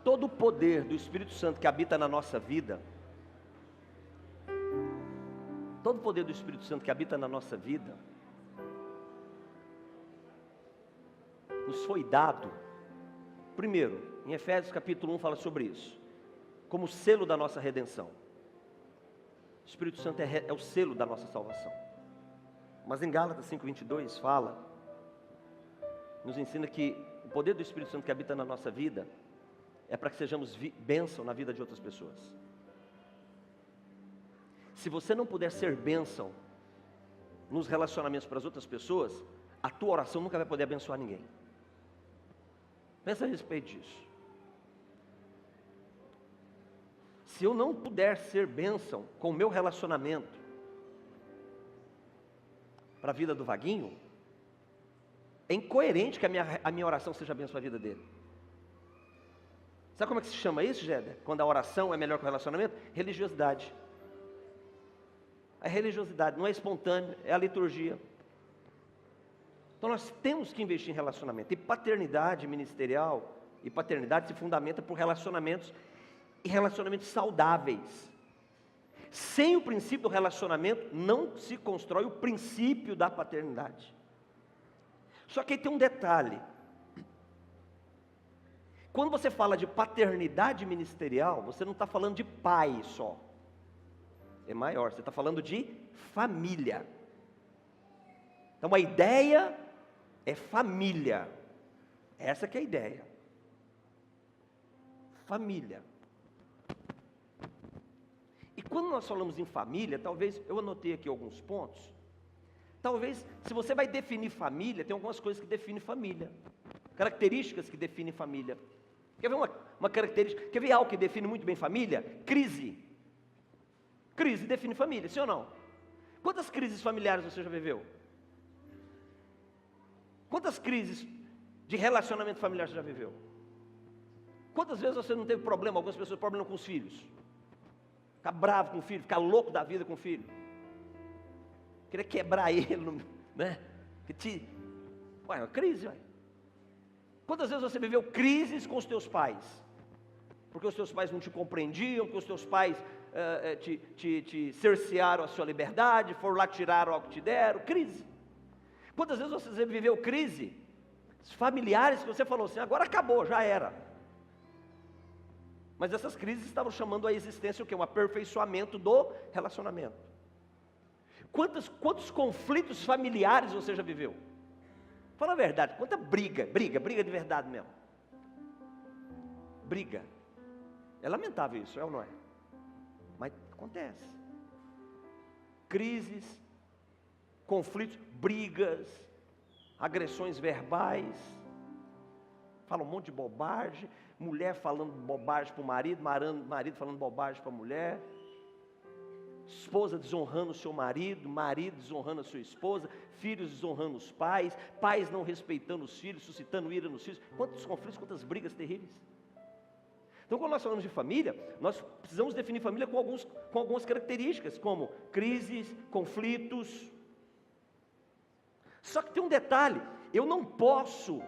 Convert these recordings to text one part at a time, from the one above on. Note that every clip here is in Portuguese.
todo o poder do Espírito Santo que habita na nossa vida, todo o poder do Espírito Santo que habita na nossa vida, nos foi dado, primeiro, em Efésios capítulo 1 fala sobre isso, como selo da nossa redenção. O Espírito Santo é o selo da nossa salvação. Mas em Gálatas 5:22 fala, nos ensina que o poder do Espírito Santo que habita na nossa vida é para que sejamos bênção na vida de outras pessoas. Se você não puder ser bênção nos relacionamentos para as outras pessoas, a tua oração nunca vai poder abençoar ninguém. Pensa a respeito disso. Se eu não puder ser bênção com o meu relacionamento para a vida do Vaguinho, é incoerente que a minha oração seja bênção para a vida dele. Sabe como é que se chama isso, Géder? Quando a oração é melhor que o relacionamento? Religiosidade. É religiosidade, não é espontâneo, é a liturgia. Então nós temos que investir em relacionamento. E paternidade ministerial e paternidade se fundamenta por relacionamentos e relacionamentos saudáveis. Sem o princípio do relacionamento, não se constrói o princípio da paternidade. Só que aí tem um detalhe. Quando você fala de paternidade ministerial, você não está falando de pai só. É maior, você está falando de família. Então a ideia é família. Essa que é a ideia. Família. E quando nós falamos em família, talvez, eu anotei aqui alguns pontos. Talvez, se você vai definir família, tem algumas coisas que definem família. Características que definem família. Quer ver uma característica? Quer ver algo que define muito bem família? Crise. Crise define família, sim ou não? Quantas crises familiares você já viveu? Quantas crises de relacionamento familiar você já viveu? Quantas vezes você não teve problema? Algumas pessoas têm problema com os filhos. Ficar bravo com o filho, ficar louco da vida com o filho. Querer quebrar ele, né? Ué, é uma crise, ué. Quantas vezes você viveu crises com os teus pais? Porque os teus pais não te compreendiam, porque os teus pais te cercearam a sua liberdade, foram lá tirar o que te deram, crise. Quantas vezes você viveu crise familiares que você falou assim, agora acabou, já era. Mas essas crises estavam chamando à existência o quê? Um aperfeiçoamento do relacionamento. Quantos conflitos familiares você já viveu? Fala a verdade, quanta briga de verdade mesmo. Briga. É lamentável isso, é ou não é? Mas acontece. Crises, conflitos, brigas, agressões verbais, fala um monte de bobagem, mulher falando bobagem para o marido, marido falando bobagem para a mulher, esposa desonrando o seu marido, marido desonrando a sua esposa, filhos desonrando os pais, pais não respeitando os filhos, suscitando ira nos filhos. Quantos conflitos, quantas brigas terríveis. Então, quando nós falamos de família, nós precisamos definir família com algumas características, como crises, conflitos. Só que tem um detalhe, eu não posso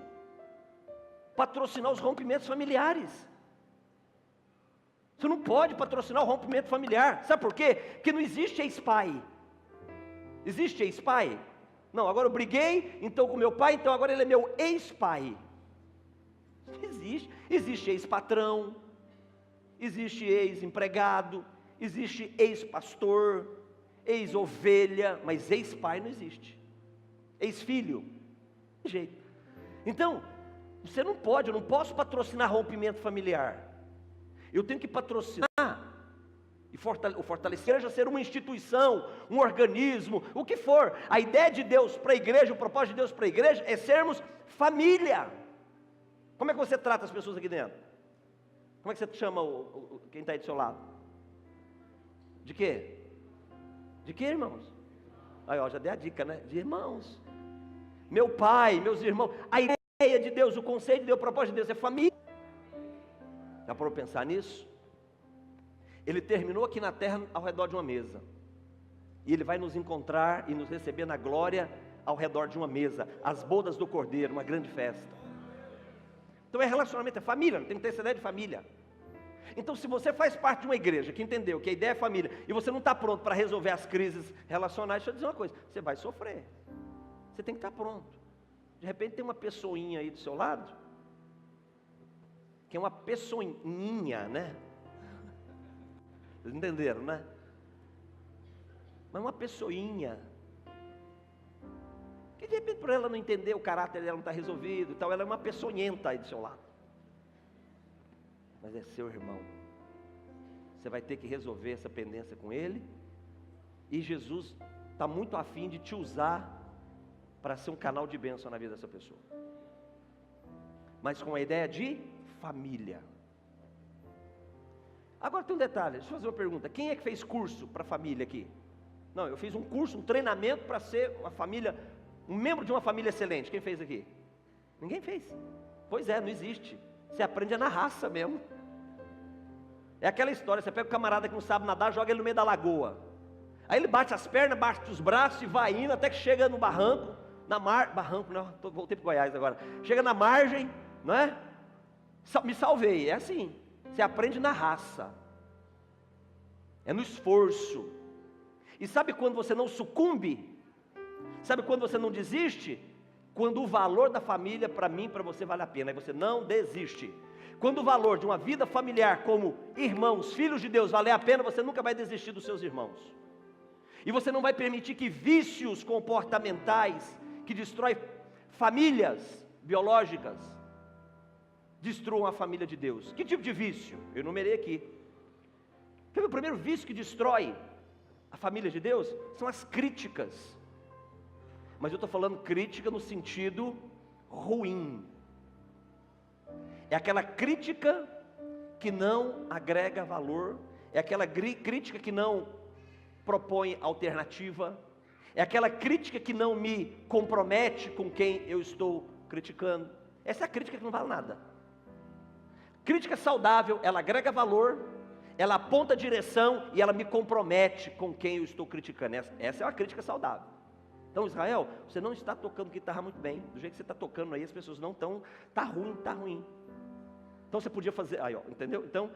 patrocinar os rompimentos familiares. Você não pode patrocinar o rompimento familiar. Sabe por quê? Porque não existe ex-pai. Existe ex-pai? Não, agora eu briguei, então com meu pai, então agora ele é meu ex-pai. Não existe. Existe ex-patrão, existe ex-empregado, existe ex-pastor, ex-ovelha, mas ex-pai não existe. Ex-filho, não tem jeito. Então, você não pode, eu não posso patrocinar rompimento familiar. Eu tenho que patrocinar e fortalecer a igreja ser uma instituição, um organismo, o que for. A ideia de Deus para a igreja, o propósito de Deus para a igreja é sermos família. Como é que você trata as pessoas aqui dentro? Como é que você chama quem está aí do seu lado? De quê? De quê, irmãos? Aí, ó, já dei a dica, né? De irmãos. Meu pai, meus irmãos. A ideia de Deus, o conceito de Deus, o propósito de Deus é família. Já parou para pensar nisso? Ele terminou aqui na terra ao redor de uma mesa. E Ele vai nos encontrar e nos receber na glória ao redor de uma mesa. As bodas do Cordeiro, uma grande festa. Então é relacionamento, é família, não tem que ter essa ideia de família. Então se você faz parte de uma igreja que entendeu que a ideia é família, e você não está pronto para resolver as crises relacionais, deixa eu dizer uma coisa, você vai sofrer. Você tem que estar pronto. De repente tem uma pessoinha aí do seu lado, que é uma pessoinha, né? Vocês entenderam, né? Mas uma pessoinha, que de repente por ela não entender, o caráter dela não está resolvido e tal, ela é uma pessoinhenta aí do seu lado. Mas é seu irmão. Você vai ter que resolver essa pendência com ele. E Jesus está muito afim de te usar para ser um canal de bênção na vida dessa pessoa. Mas com a ideia de família. Agora tem um detalhe, deixa eu fazer uma pergunta. Quem é que fez curso para família aqui? Não, eu fiz um curso, um treinamento para ser uma família, um membro de uma família excelente. Quem fez aqui? Ninguém fez. Pois é, não existe. Você aprende na raça mesmo. É aquela história, você pega o camarada que não sabe nadar, joga ele no meio da lagoa. Aí ele bate as pernas, bate os braços e vai indo até que chega no barranco, barranco não, voltei para Goiás agora. Chega na margem, não é? Me salvei, é assim. Você aprende na raça. É no esforço. E sabe quando você não sucumbe? Sabe quando você não desiste? Quando o valor da família para mim, para você vale a pena. Aí você não desiste. Quando o valor de uma vida familiar como irmãos, filhos de Deus, valer a pena, você nunca vai desistir dos seus irmãos. E você não vai permitir que vícios comportamentais, que destroem famílias biológicas, destruam a família de Deus. Que tipo de vício? Eu enumerei aqui. O primeiro vício que destrói a família de Deus são as críticas. Mas eu estou falando crítica no sentido ruim. É aquela crítica que não agrega valor, é aquela crítica que não propõe alternativa, é aquela crítica que não me compromete com quem eu estou criticando. Essa é a crítica que não vale nada. Crítica saudável, ela agrega valor, ela aponta direção e ela me compromete com quem eu estou criticando. Essa é uma crítica saudável. Então, Israel, você não está tocando guitarra muito bem. Do jeito que você está tocando aí, as pessoas não estão. Está ruim. Então você podia fazer, aí, ó, entendeu? Então,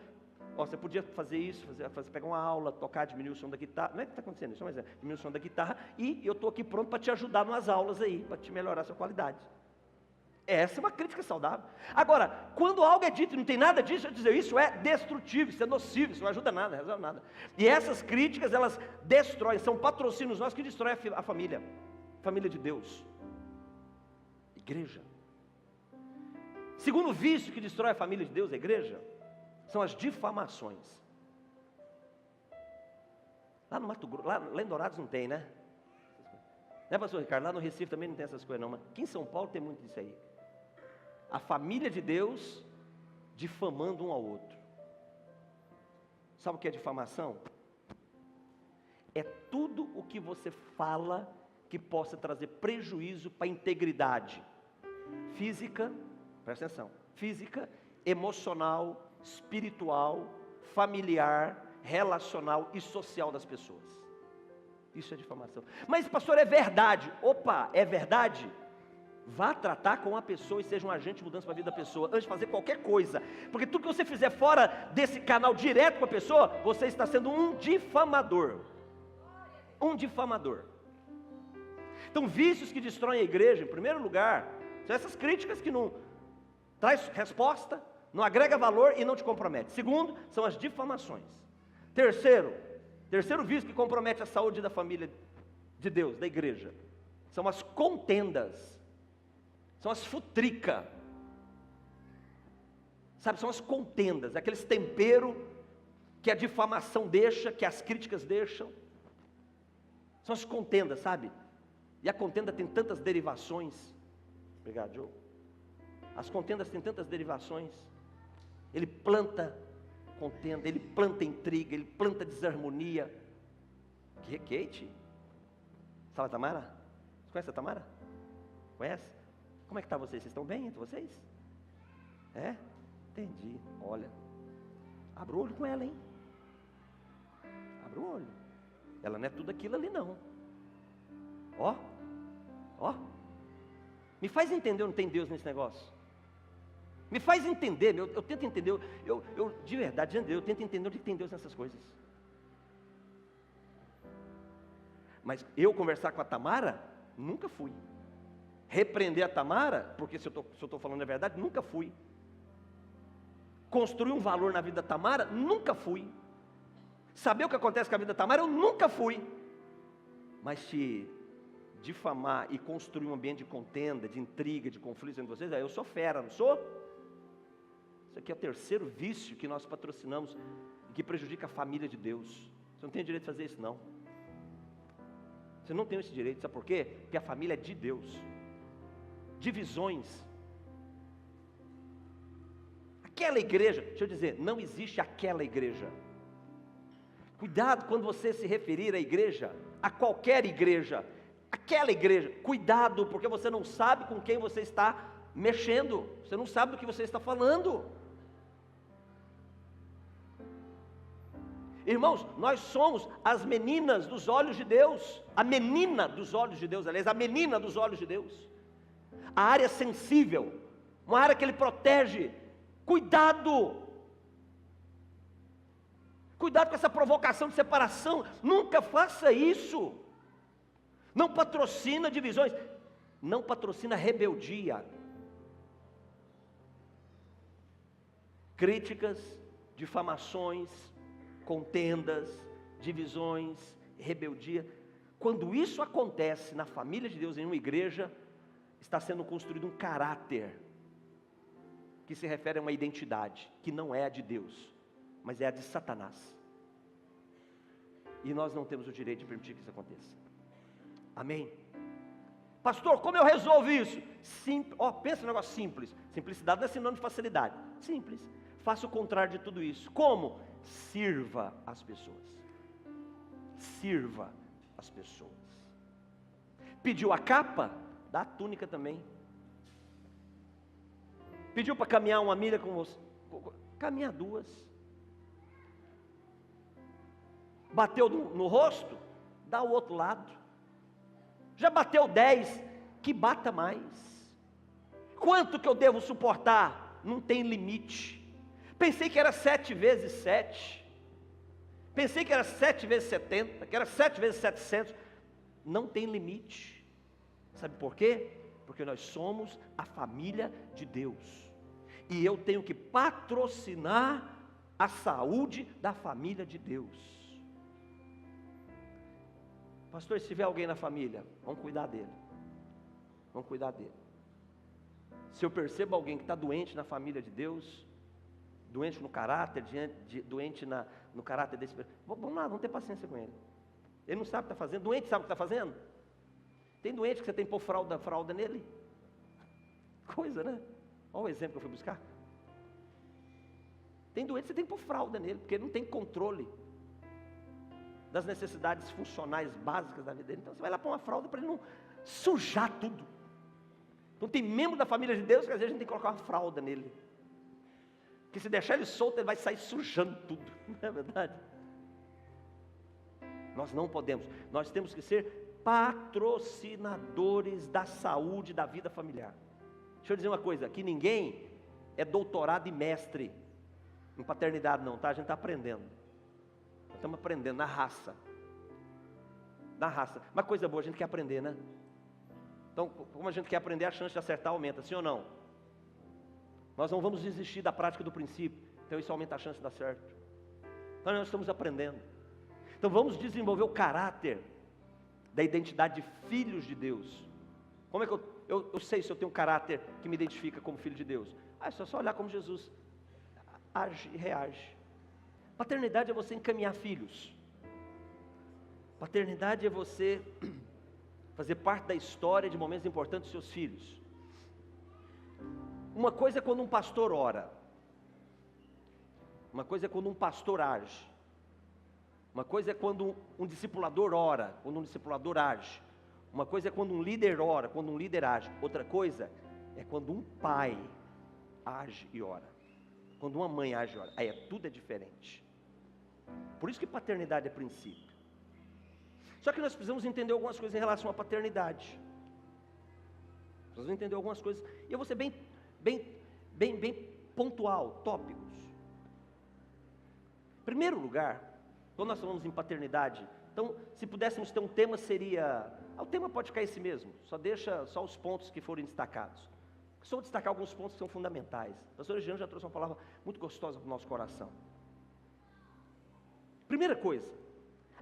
ó, você podia fazer isso, pegar uma aula, tocar, diminuir o som da guitarra. Não é que está acontecendo isso, mas é diminuir o som da guitarra. E eu estou aqui pronto para te ajudar nas aulas aí, para te melhorar a sua qualidade. Essa é uma crítica saudável. Agora, quando algo é dito e não tem nada disso, eu dizer isso é destrutivo, isso é nocivo, isso não ajuda nada, não resolve nada. E essas críticas, elas destroem, são patrocínios nossos que destroem a família de Deus, igreja. Segundo vício que destrói a família de Deus, a igreja, são as difamações. Lá no Mato Grosso, lá em Dourados não tem, né? Né, pastor Ricardo? Lá no Recife também não tem essas coisas não, mas aqui em São Paulo tem muito disso aí. A família de Deus difamando um ao outro. Sabe o que é difamação? É tudo o que você fala que possa trazer prejuízo para a integridade física, presta atenção, física, emocional, espiritual, familiar, relacional e social das pessoas. Isso é difamação. Mas pastor, é verdade. Opa, é verdade? Vá tratar com a pessoa e seja um agente de mudança para a vida da pessoa, antes de fazer qualquer coisa. Porque tudo que você fizer fora desse canal direto com a pessoa, você está sendo um difamador. Um difamador. Então, vícios que destroem a igreja, em primeiro lugar, são essas críticas que não traz resposta, não agrega valor e não te compromete. Segundo, são as difamações. Terceiro vício que compromete a saúde da família de Deus, da igreja, são as contendas, são as futricas, sabe, são as contendas, aqueles temperos que a difamação deixa, que as críticas deixam, são as contendas, sabe? E a contenda tem tantas derivações. Obrigado, Joe. As contendas têm tantas derivações. Ele planta contenda, ele planta intriga, ele planta desarmonia. Kate? Sabe a Tamara? Você conhece a Tamara? Conhece? Como é que está vocês? Vocês estão bem entre vocês? É? Entendi. Olha, abra o olho com ela, hein? Abra o olho. Ela não é tudo aquilo ali não. Ó. Me faz entender, não tem Deus nesse negócio. Me faz entender, eu tento entender, de verdade, eu tento entender onde tem Deus nessas coisas. Mas eu conversar com a Tamara, nunca fui. Repreender a Tamara, porque se eu estou falando a verdade, nunca fui. Construir um valor na vida da Tamara, nunca fui. Saber o que acontece com a vida da Tamara, eu nunca fui. Mas se difamar e construir um ambiente de contenda, de intriga, de conflito entre vocês, aí eu sou fera, não sou? Isso aqui é o terceiro vício que nós patrocinamos e que prejudica a família de Deus. Você não tem direito de fazer isso, não. Você não tem esse direito, sabe por quê? Porque a família é de Deus. Divisões. Aquela igreja, deixa eu dizer, não existe aquela igreja. Cuidado quando você se referir à igreja, a qualquer igreja, aquela igreja, cuidado, porque você não sabe com quem você está mexendo, você não sabe do que você está falando. Irmãos, nós somos as meninas dos olhos de Deus, a menina dos olhos de Deus, aliás, a menina dos olhos de Deus, a área sensível, uma área que Ele protege. Cuidado! Cuidado com essa provocação de separação, nunca faça isso. Não patrocina divisões, não patrocina rebeldia. Críticas, difamações, contendas, divisões, rebeldia. Quando isso acontece na família de Deus, em uma igreja, está sendo construído um caráter que se refere a uma identidade que não é a de Deus, mas é a de Satanás. E nós não temos o direito de permitir que isso aconteça. Amém? Pastor, como eu resolvo isso? Pensa num negócio simples. Simplicidade não é sinônimo de facilidade. Simples. Faça o contrário de tudo isso. Como? Sirva as pessoas. Sirva as pessoas. Pediu a capa? Dá a túnica também. Pediu para caminhar uma milha com você? Caminha 2. Bateu no rosto? Dá o outro lado. Já bateu 10? Que bata mais. Quanto que eu devo suportar? Não tem limite. Pensei que era 7 vezes 7. Pensei que era 7 vezes 70, que era 7 vezes 700. Não tem limite. Sabe por quê? Porque nós somos a família de Deus. E eu tenho que patrocinar a saúde da família de Deus. Pastor, se tiver alguém na família, vamos cuidar dele. Vamos cuidar dele. Se eu percebo alguém que está doente na família de Deus, doente no caráter, doente no caráter desse, vamos lá, vamos ter paciência com ele. Ele não sabe o que está fazendo, doente sabe o que está fazendo? Tem doente que você tem que pôr fralda nele? Coisa, né? Olha o exemplo que eu fui buscar. Tem doente que você tem que pôr fralda nele, porque ele não tem controle das necessidades funcionais básicas da vida dele. Então você vai lá pôr uma fralda para ele não sujar tudo. Então tem membro da família de Deus que às vezes a gente tem que colocar uma fralda nele, porque se deixar ele solto, ele vai sair sujando tudo. Não é verdade? Nós não podemos. Nós temos que ser patrocinadores da saúde da vida familiar. Deixa eu dizer uma coisa, aqui ninguém é doutorado e mestre em paternidade não, tá? A gente está aprendendo. Nós estamos aprendendo na raça. Na raça. Uma coisa boa, a gente quer aprender, né? Então, como a gente quer aprender, a chance de acertar aumenta, sim ou não? Nós não vamos desistir da prática do princípio, então isso aumenta a chance de dar certo. Então nós estamos aprendendo. Então vamos desenvolver o caráter da identidade de filhos de Deus. Como é que eu sei se eu tenho um caráter que me identifica como filho de Deus? É só olhar como Jesus age e reage. Paternidade é você encaminhar filhos. Paternidade é você fazer parte da história de momentos importantes dos seus filhos. Uma coisa é quando um pastor ora. Uma coisa é quando um pastor age. Uma coisa é quando um discipulador ora, quando um discipulador age. Uma coisa é quando um líder ora, quando um líder age. Outra coisa é quando um pai age e ora. Quando uma mãe age e ora. Aí tudo é diferente. Por isso que paternidade é princípio. Só que nós precisamos entender algumas coisas em relação à paternidade. Precisamos entender algumas coisas. E eu vou ser bem bem pontual, tópicos. Em primeiro lugar, quando nós falamos em paternidade, então, se pudéssemos ter um tema, seria... o tema pode ficar esse mesmo, deixa só os pontos que forem destacados. Só vou destacar alguns pontos que são fundamentais. A pastora Jean já trouxe uma palavra muito gostosa para o nosso coração. Primeira coisa,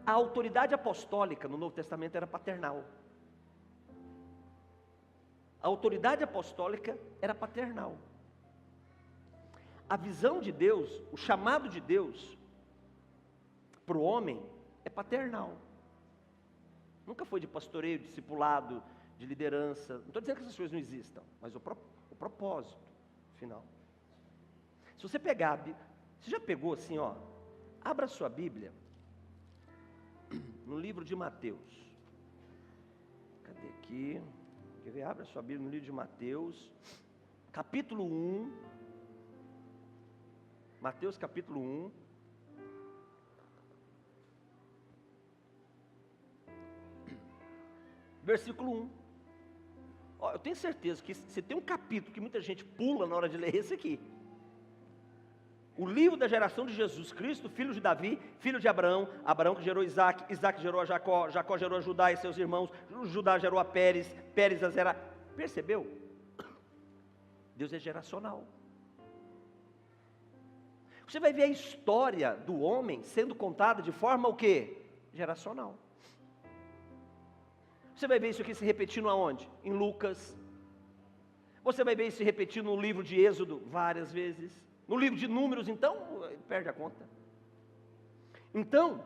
a autoridade apostólica no Novo Testamento era paternal. A autoridade apostólica era paternal. A visão de Deus, o chamado de Deus para o homem é paternal. Nunca foi de pastoreio, discipulado, de liderança. Não estou dizendo que essas coisas não existam, mas o propósito final. Se você pegar, você já pegou assim, abra a sua Bíblia no livro de Mateus. Cadê aqui? Quer ver? Abra a sua Bíblia no livro de Mateus, capítulo 1. Mateus capítulo 1. Versículo 1. Eu tenho certeza que se tem um capítulo que muita gente pula na hora de ler, esse aqui. O livro da geração de Jesus Cristo, filho de Davi, filho de Abraão, Abraão que gerou Isaac, Isaac gerou a Jacó, Jacó gerou a Judá e seus irmãos, Judá gerou a Pérez, Pérez a Zera. Percebeu? Deus é geracional. Você vai ver a história do homem sendo contada de forma o quê? Geracional. Você vai ver isso aqui se repetindo aonde? Em Lucas. Você vai ver isso se repetindo no livro de Êxodo várias vezes. No livro de Números, então, perde a conta. Então,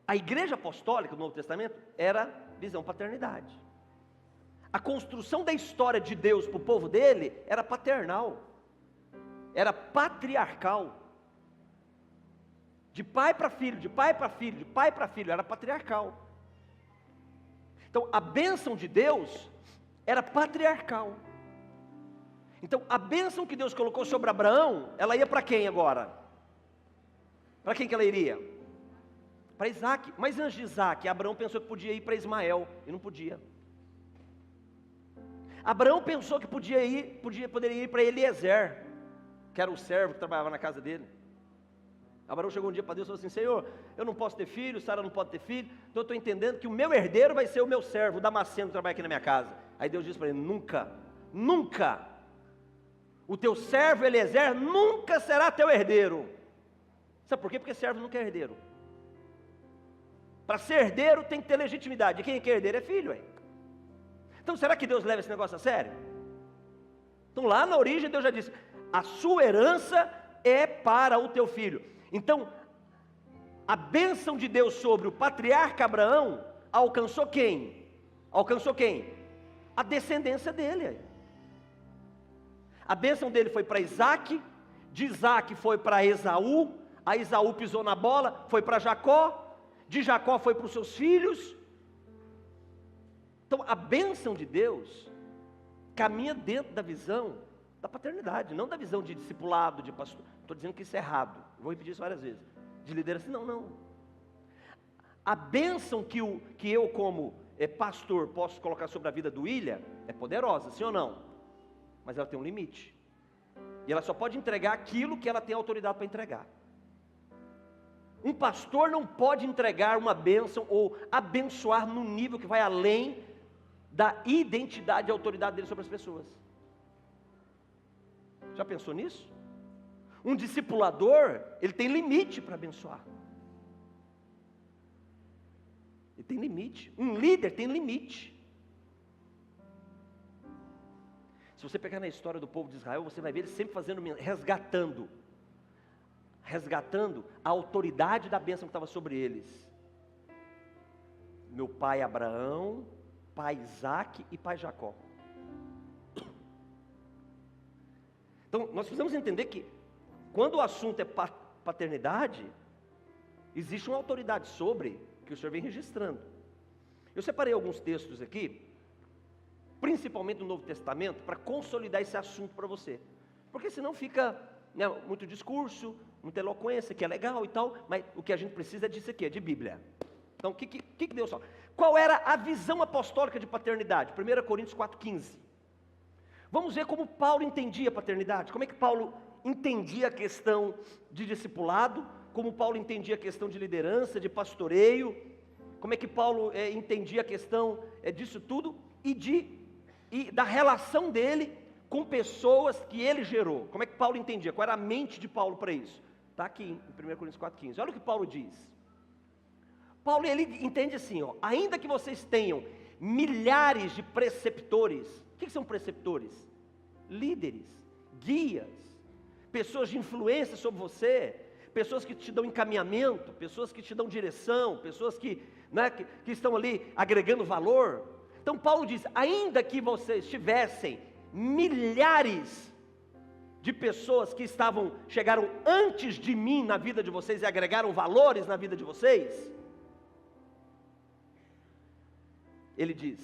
a igreja apostólica do Novo Testamento era visão paternidade. A construção da história de Deus para o povo dele era paternal. Era patriarcal. De pai para filho, de pai para filho, de pai para filho, era patriarcal. Então, a bênção de Deus era patriarcal. Então, a bênção que Deus colocou sobre Abraão, ela ia para quem agora? Para quem que ela iria? Para Isaac. Mas antes de Isaac, Abraão pensou que podia ir para Ismael, e não podia. Abraão pensou que poderia ir para Eliezer, que era o servo que trabalhava na casa dele. Abraão chegou um dia para Deus e falou assim: Senhor, eu não posso ter filho, Sara não pode ter filho, então eu estou entendendo que o meu herdeiro vai ser o meu servo, o Damasceno, que trabalha aqui na minha casa. Aí Deus disse para ele: nunca, o teu servo Eliezer nunca será teu herdeiro. Sabe por quê? Porque servo nunca é herdeiro. Para ser herdeiro tem que ter legitimidade, e quem é que é herdeiro é filho, hein? Então será que Deus leva esse negócio a sério? Então lá na origem Deus já disse: a sua herança é para o teu filho. Então, a bênção de Deus sobre o patriarca Abraão alcançou quem? Alcançou quem? A descendência dele. A bênção dele foi para Isaac, de Isaac foi para Esaú, a Esaú pisou na bola, foi para Jacó, de Jacó foi para os seus filhos. Então, a bênção de Deus caminha dentro da visão da paternidade, não da visão de discipulado, de pastor. Estou dizendo que isso é errado, vou repetir isso várias vezes. De liderança, não. A bênção que eu como pastor posso colocar sobre a vida do William é poderosa, sim ou não? Mas ela tem um limite. E ela só pode entregar aquilo que ela tem autoridade para entregar. Um pastor não pode entregar uma bênção ou abençoar num nível que vai além da identidade e autoridade dele sobre as pessoas. Já pensou nisso? Um discipulador, ele tem limite para abençoar. Ele tem limite. Um líder tem limite. Se você pegar na história do povo de Israel, você vai ver eles sempre resgatando a autoridade da bênção que estava sobre eles. Meu pai Abraão, pai Isaac e pai Jacó. Então, nós precisamos entender que, quando o assunto é paternidade, existe uma autoridade sobre, que o Senhor vem registrando. Eu separei alguns textos aqui, principalmente no Novo Testamento, para consolidar esse assunto para você. Porque senão fica muito discurso, muita eloquência, que é legal e tal, mas o que a gente precisa é disso aqui, é de Bíblia. Então, o que Deus fala? Qual era a visão apostólica de paternidade? 1 Coríntios 4,15. Vamos ver como Paulo entendia a paternidade, como é que Paulo entendia a questão de discipulado, como Paulo entendia a questão de liderança, de pastoreio, como é que Paulo entendia a questão disso tudo e da relação dele com pessoas que ele gerou. Como é que Paulo entendia? Qual era a mente de Paulo para isso? Está aqui em 1 Coríntios 4,15. Olha o que Paulo diz. Paulo, ele entende assim, ó, ainda que vocês tenham milhares de preceptores. O que são preceptores? Líderes, guias, pessoas de influência sobre você, pessoas que te dão encaminhamento, pessoas que te dão direção, pessoas que estão ali agregando valor. Então Paulo diz, ainda que vocês tivessem milhares de pessoas que chegaram antes de mim na vida de vocês e agregaram valores na vida de vocês, ele diz,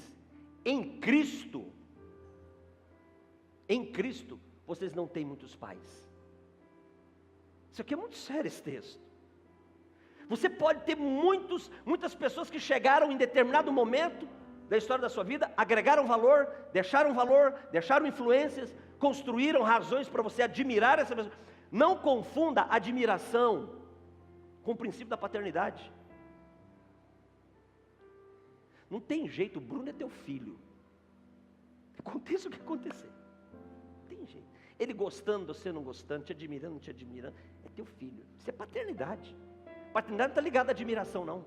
em Cristo, vocês não têm muitos pais. Isso aqui é muito sério, esse texto. Você pode ter muitas pessoas que chegaram em determinado momento da história da sua vida, agregaram valor, deixaram influências, construíram razões para você admirar essa pessoa. Não confunda admiração com o princípio da paternidade. Não tem jeito, o Bruno é teu filho. Aconteça o que acontecer. Não tem jeito. Ele gostando, você não gostando, te admirando, não te admirando, é teu filho. Isso é paternidade. Paternidade não está ligada à admiração, não.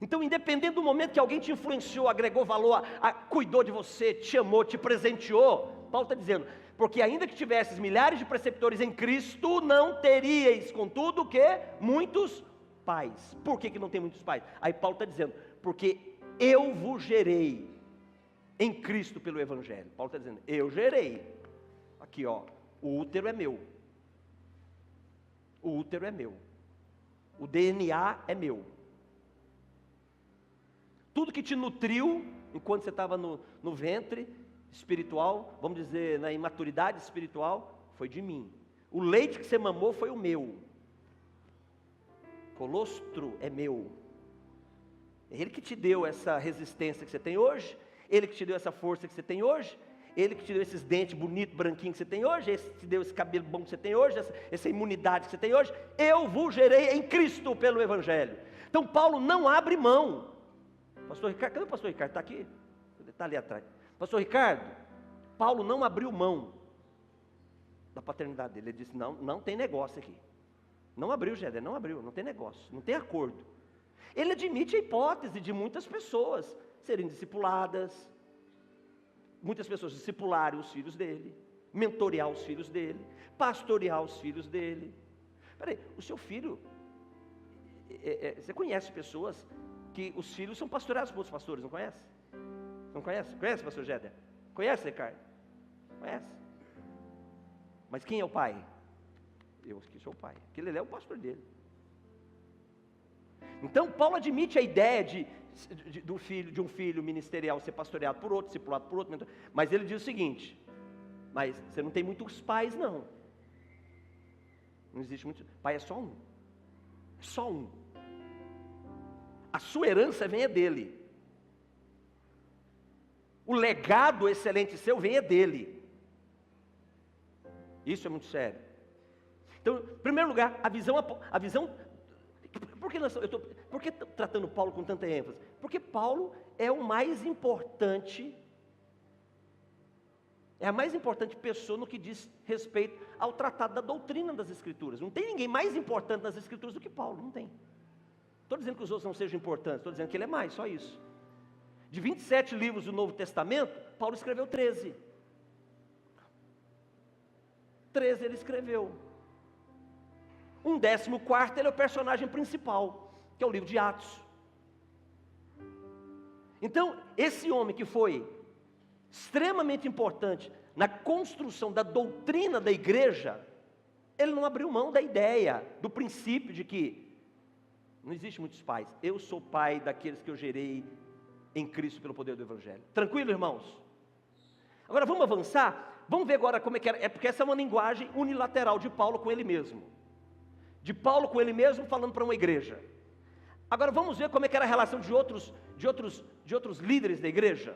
Então, independente do momento que alguém te influenciou, agregou valor, cuidou de você, te amou, te presenteou, Paulo está dizendo, porque ainda que tivesses milhares de preceptores em Cristo, não teríeis, contudo, o quê? Muitos pais. Por que não tem muitos pais? Aí Paulo está dizendo, porque eu vos gerei em Cristo pelo Evangelho. Paulo está dizendo, eu gerei. Aqui ó, o útero é meu. O útero é meu. O DNA é meu. Tudo que te nutriu, enquanto você estava no ventre espiritual, vamos dizer, na imaturidade espiritual, foi de mim. O leite que você mamou foi o meu. Colostro é meu. É Ele que te deu essa resistência que você tem hoje, Ele que te deu essa força que você tem hoje, Ele que te deu esses dentes bonitos, branquinhos que você tem hoje, Ele que te deu esse cabelo bom que você tem hoje, essa imunidade que você tem hoje. Eu vos gerei em Cristo pelo Evangelho. Então Paulo não abre mão. Pastor Ricardo, cadê o pastor Ricardo? Está aqui? Está ali atrás. Pastor Ricardo, Paulo não abriu mão da paternidade dele. Ele disse, não tem negócio aqui. Não abriu, Géder, não abriu, não tem negócio, não tem acordo. Ele admite a hipótese de muitas pessoas serem discipuladas, muitas pessoas discipularem os filhos dele, mentorear os filhos dele, pastorear os filhos dele. Peraí, o seu filho, você conhece pessoas que os filhos são pastoreados por outros pastores, não conhece? Não conhece? Conhece, pastor Géder? Conhece, Ricardo? Conhece? Mas quem é o pai? Eu que sou o pai. Aquele é o pastor dele. Então, Paulo admite a ideia de um filho ministerial ser pastoreado por outro, discipulado por outro, mas ele diz o seguinte, mas você não tem muitos pais, não. Não existe muito. Pai é só um. Só um. A sua herança vem dele. O legado excelente seu vem dele. Isso é muito sério. Então, em primeiro lugar, a visão. Por que tratando Paulo com tanta ênfase? Porque Paulo é o mais importante. É a mais importante pessoa no que diz respeito ao tratado da doutrina das Escrituras. Não tem ninguém mais importante nas Escrituras do que Paulo, não tem. Estou dizendo que os outros não sejam importantes, estou dizendo que ele é mais, só isso. De 27 livros do Novo Testamento, Paulo escreveu 13. 13 ele escreveu. 14º ele é o personagem principal, que é o livro de Atos. Então, esse homem que foi extremamente importante na construção da doutrina da igreja, ele não abriu mão da ideia, do princípio de que não existe muitos pais. Eu sou pai daqueles que eu gerei em Cristo pelo poder do Evangelho. Tranquilo, irmãos? Agora vamos avançar. Vamos ver agora como é que era. É porque essa é uma linguagem unilateral de Paulo com ele mesmo. De Paulo com ele mesmo falando para uma igreja. Agora vamos ver como é que era a relação de outros líderes da igreja.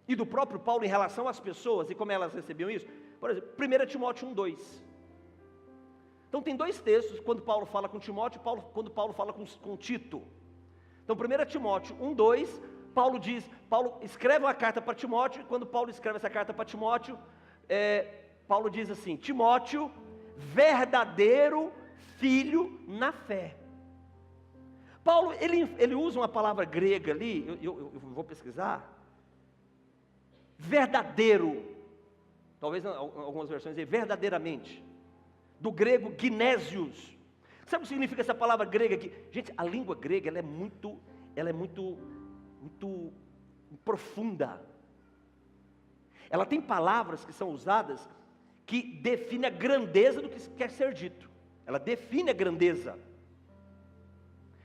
e do próprio Paulo em relação às pessoas e como elas recebiam isso. Por exemplo, 1 Timóteo 1:2. Então tem dois textos, quando Paulo fala com Timóteo, quando Paulo fala com Tito. Então 1 Timóteo 1:2, Paulo escreve uma carta para Timóteo, e quando Paulo escreve essa carta para Timóteo, Paulo diz assim: Timóteo, verdadeiro filho na fé. Paulo, ele usa uma palavra grega ali, eu vou pesquisar, verdadeiro, talvez em algumas versões aí, verdadeiramente, do grego gnésios. Sabe o que significa essa palavra grega aqui? Gente, a língua grega, ela é muito profunda. Ela tem palavras que são usadas que definem a grandeza do que quer ser dito. Ela define a grandeza.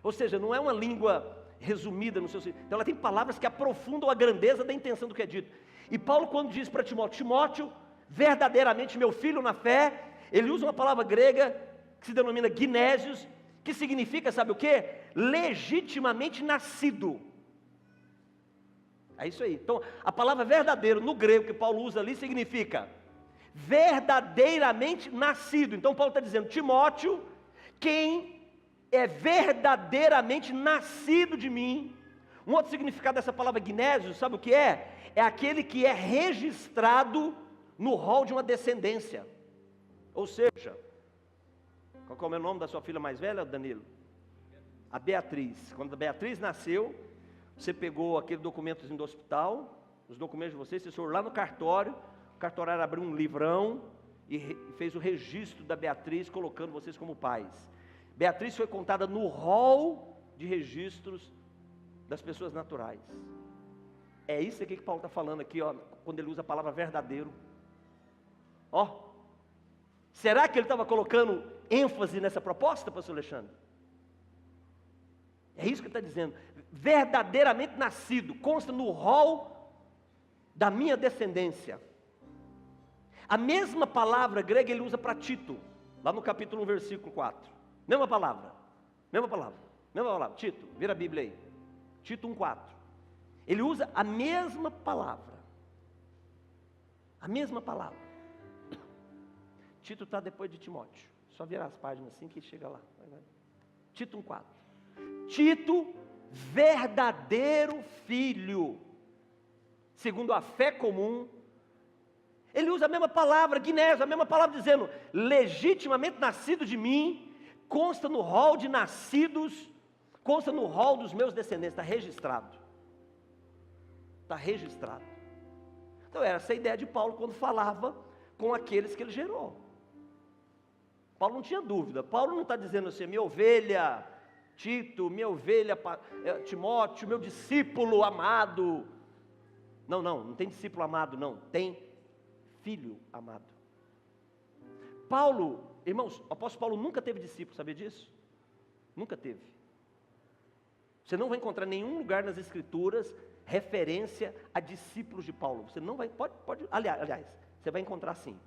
Ou seja, não é uma língua resumida no seu sentido. Então ela tem palavras que aprofundam a grandeza da intenção do que é dito. E Paulo, quando diz para Timóteo: Timóteo, verdadeiramente meu filho na fé, ele usa uma palavra grega que se denomina gnésios, que significa, sabe o quê? Legitimamente nascido. É isso aí. Então, a palavra verdadeiro no grego que Paulo usa ali significa verdadeiramente nascido. Então Paulo está dizendo: Timóteo, quem é verdadeiramente nascido de mim. Um outro significado dessa palavra gnésio, sabe o que é? É aquele que é registrado no rol de uma descendência. Ou seja, qual é o nome da sua filha mais velha, Danilo? A Beatriz. Quando a Beatriz nasceu, você pegou aquele documentozinho do hospital, os documentos de vocês, você foi lá no cartório, o cartorário abriu um livrão e fez o registro da Beatriz, colocando vocês como pais. Beatriz foi contada no rol de registros das pessoas naturais. É isso aqui que Paulo está falando aqui, ó, quando ele usa a palavra verdadeiro. Ó, será que ele estava colocando ênfase nessa proposta, pastor Alexandre? É isso que ele está dizendo. Verdadeiramente nascido, consta no rol da minha descendência. A mesma palavra grega ele usa para Tito, lá no capítulo 1, versículo 4. Mesma palavra. Tito, vira a Bíblia aí. Tito 1:4. Ele usa a mesma palavra. A mesma palavra. Tito está depois de Timóteo. Só virar as páginas assim que chega lá. Tito 1:4. Tito, verdadeiro filho, segundo a fé comum. Ele usa a mesma palavra, gnésio, a mesma palavra dizendo, legitimamente nascido de mim, consta no rol de nascidos, consta no rol dos meus descendentes, está registrado. Está registrado. Então era essa a ideia de Paulo quando falava com aqueles que ele gerou. Paulo não tinha dúvida. Paulo não está dizendo assim: minha ovelha Tito, minha ovelha Timóteo, meu discípulo amado. Não tem discípulo amado, não. Tem filho amado. Paulo, irmãos, o apóstolo Paulo nunca teve discípulo, sabia disso? Nunca teve. Você não vai encontrar em nenhum lugar nas escrituras referência a discípulos de Paulo. Você não vai, aliás, você vai encontrar sim.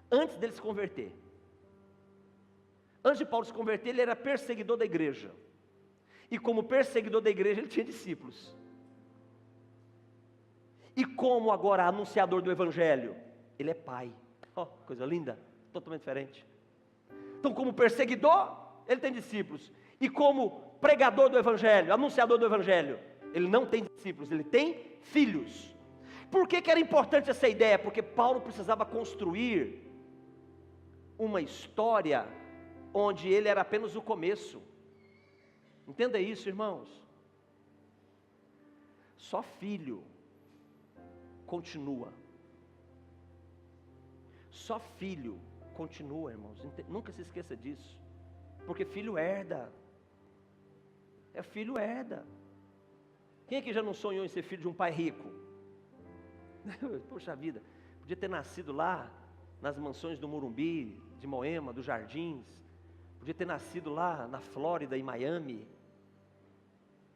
Antes dele se converter. Antes de Paulo se converter, ele era perseguidor da igreja. E como perseguidor da igreja, ele tinha discípulos. E como agora anunciador do evangelho, ele é pai. Oh, coisa linda, totalmente diferente. Então, como perseguidor, ele tem discípulos. E como pregador do evangelho, anunciador do evangelho, ele não tem discípulos, ele tem filhos. Por que era importante essa ideia? Porque Paulo precisava construir uma história onde ele era apenas o começo. Entenda isso, irmãos. Só filho continua. Só filho continua, irmãos. Nunca se esqueça disso. Porque filho herda. Filho herda. Quem aqui já não sonhou em ser filho de um pai rico? Poxa vida, podia ter nascido lá nas mansões do Morumbi, de Moema, dos Jardins. Podia ter nascido lá na Flórida, em Miami.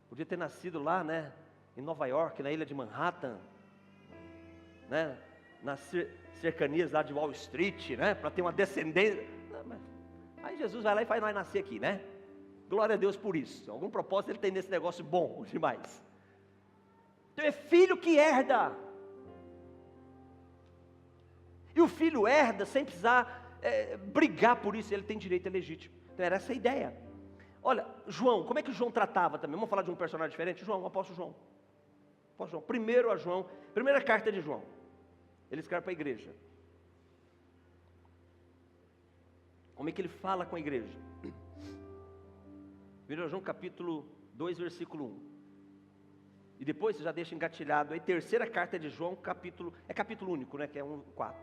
Podia ter nascido lá, né, em Nova York, na ilha de Manhattan, né, nas cercanias lá de Wall Street, né, para ter uma descendência. Aí Jesus vai lá e faz nós nascer aqui, né? Glória a Deus por isso. Algum propósito ele tem nesse negócio bom demais. Então é filho que herda. E o filho herda sem precisar brigar por isso, ele tem direito, é legítimo. Então era essa a ideia. Olha, João, como é que João tratava também? Vamos falar de um personagem diferente? João, o apóstolo João. Primeiro a João, primeira carta de João. Ele escreve para a igreja. Como é que ele fala com a igreja? 1 João capítulo 2, versículo 1. E depois você já deixa engatilhado aí, terceira carta de João, capítulo único, né? Que é 1:4.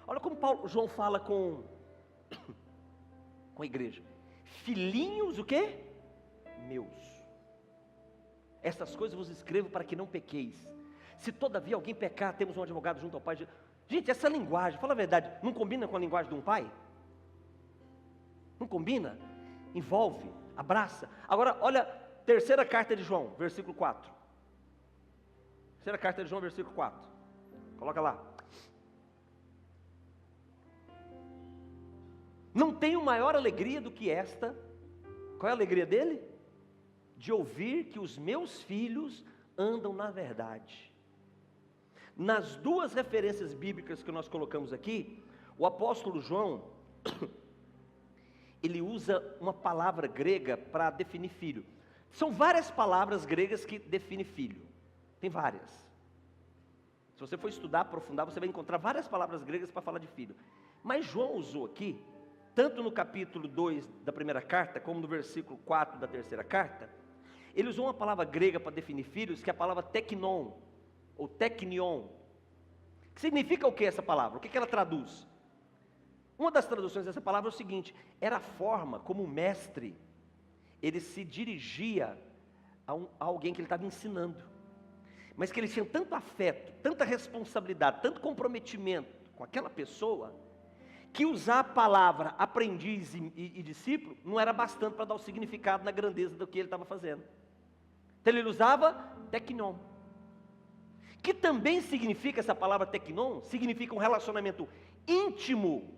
Olha como João fala com a igreja. Filhinhos, o quê? Meus. Essas coisas vos escrevo para que não pequeis. Se todavia alguém pecar, temos um advogado junto ao Pai. Gente, essa linguagem, fala a verdade, não combina com a linguagem de um pai? Não combina? Envolve, abraça. Agora, olha, terceira carta de João, versículo 4. Terceira carta de João, versículo 4. Coloca lá. Não tenho maior alegria do que esta. Qual é a alegria dele? De ouvir que os meus filhos andam na verdade. Nas duas referências bíblicas que nós colocamos aqui, o apóstolo João, ele usa uma palavra grega para definir filho. São várias palavras gregas que definem filho. Tem várias. Se você for estudar, aprofundar, você vai encontrar várias palavras gregas para falar de filho. Mas João usou aqui, tanto no capítulo 2 da primeira carta, como no versículo 4 da terceira carta, ele usou uma palavra grega para definir filhos, que é a palavra teknon, ou teknion. Que significa o que essa palavra? O que ela traduz? Uma das traduções dessa palavra é o seguinte: era a forma como o mestre, ele se dirigia a alguém que ele estava ensinando, mas que ele tinha tanto afeto, tanta responsabilidade, tanto comprometimento com aquela pessoa, que usar a palavra aprendiz e discípulo não era bastante para dar o significado na grandeza do que ele estava fazendo. Então ele usava teknon, que também significa, essa palavra teknon, significa um relacionamento íntimo,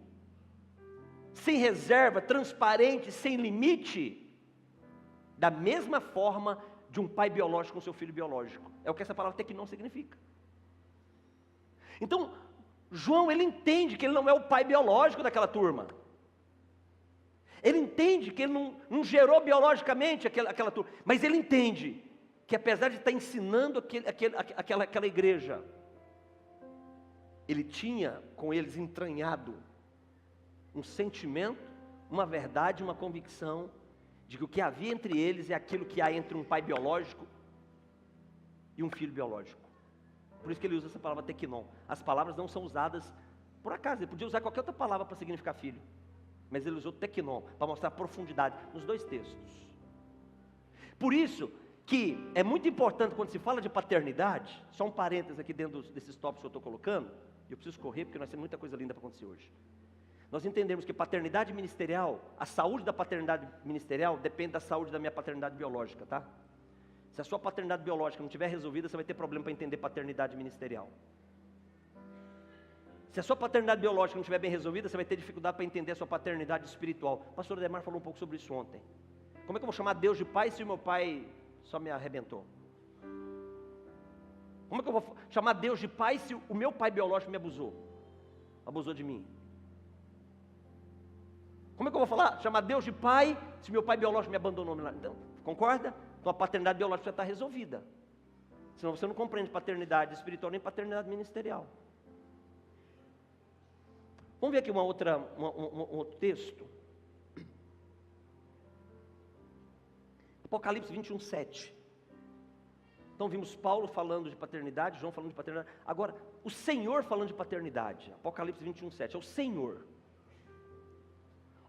sem reserva, transparente, sem limite, da mesma forma de um pai biológico com seu filho biológico. É o que essa palavra teknon significa. Então, João, ele entende que ele não é o pai biológico daquela turma. Ele entende que ele não gerou biologicamente aquela turma. Mas ele entende que apesar de estar ensinando aquela igreja, ele tinha com eles entranhado um sentimento, uma verdade, uma convicção de que o que havia entre eles é aquilo que há entre um pai biológico e um filho biológico. Por isso que ele usa essa palavra teknon. As palavras não são usadas por acaso. Ele podia usar qualquer outra palavra para significar filho, mas ele usou teknon para mostrar profundidade nos dois textos. Por isso que é muito importante quando se fala de paternidade, só um parênteses aqui dentro desses tópicos que eu estou colocando, e eu preciso correr porque nós temos muita coisa linda para acontecer hoje. Nós entendemos que paternidade ministerial, a saúde da paternidade ministerial depende da saúde da minha paternidade biológica, tá? Se a sua paternidade biológica não estiver resolvida, você vai ter problema para entender paternidade ministerial. Se a sua paternidade biológica não estiver bem resolvida, você vai ter dificuldade para entender a sua paternidade espiritual. O pastor Ademar falou um pouco sobre isso ontem. Como é que eu vou chamar Deus de pai se o meu pai só me arrebentou? Como é que eu vou chamar Deus de pai se o meu pai biológico me abusou de mim? Como é que eu vou chamar Deus de pai se meu pai biológico me abandonou? Então, concorda? Então a paternidade biológica já está resolvida. Senão você não compreende paternidade espiritual nem paternidade ministerial. Vamos ver aqui um outro texto. Apocalipse 21:7. Então vimos Paulo falando de paternidade, João falando de paternidade. Agora, o Senhor falando de paternidade. Apocalipse 21:7. É o Senhor.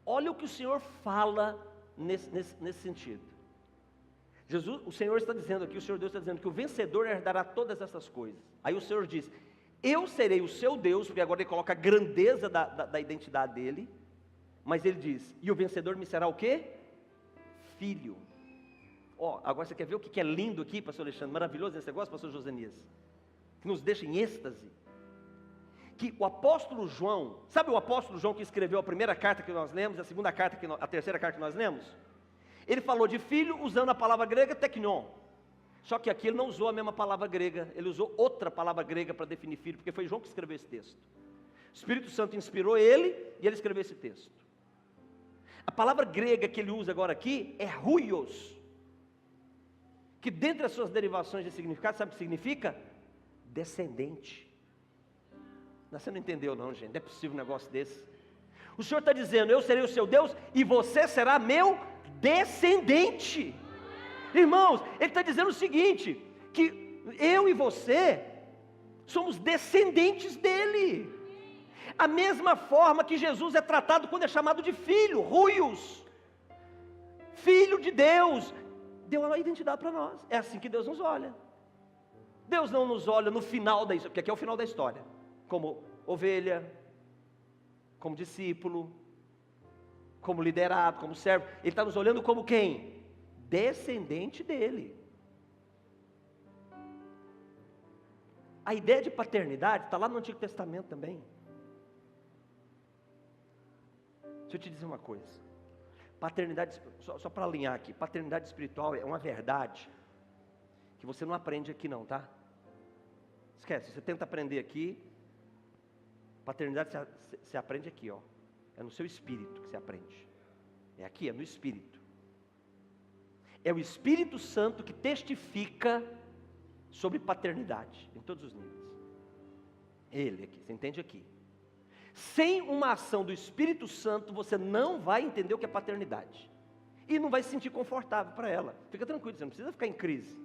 Olha o que o Senhor fala nesse sentido. O Senhor está dizendo aqui, o Senhor Deus está dizendo que o vencedor herdará todas essas coisas. Aí o Senhor diz: eu serei o seu Deus, porque agora ele coloca a grandeza da identidade dele. Mas ele diz: e o vencedor me será o quê? Filho. Agora você quer ver o que é lindo aqui, pastor Alexandre? Maravilhoso esse negócio, pastor Josenias, que nos deixa em êxtase. Que o apóstolo João, sabe o apóstolo João que escreveu a primeira carta que nós lemos, a terceira carta que nós lemos? Ele falou de filho usando a palavra grega teknon. Só que aqui ele não usou a mesma palavra grega, ele usou outra palavra grega para definir filho, porque foi João que escreveu esse texto. O Espírito Santo inspirou ele e ele escreveu esse texto. A palavra grega que ele usa agora aqui é huios, que dentre as suas derivações de significado, sabe o que significa? Descendente. Você não entendeu não, gente, não é possível um negócio desse. O Senhor está dizendo, eu serei o seu Deus e você será meu descendente. Irmãos, Ele está dizendo o seguinte, que eu e você somos descendentes dEle. A mesma forma que Jesus é tratado quando é chamado de filho, huios, filho de Deus, deu uma identidade para nós. É assim que Deus nos olha. Deus não nos olha no final da história, porque aqui é o final da história, como ovelha, como discípulo, como liderado, como servo. Ele está nos olhando como quem? Descendente dele. A ideia de paternidade está lá no Antigo Testamento também. Deixa eu te dizer uma coisa. Paternidade, só para alinhar aqui, paternidade espiritual é uma verdade que você não aprende aqui não, tá? Esquece, você tenta aprender aqui, paternidade você aprende aqui, ó. É no seu espírito que você aprende. É aqui, é no espírito. É o Espírito Santo que testifica sobre paternidade, em todos os níveis. Ele aqui, você entende aqui. Sem uma ação do Espírito Santo, você não vai entender o que é paternidade. E não vai se sentir confortável para ela. Fica tranquilo, você não precisa ficar em crise.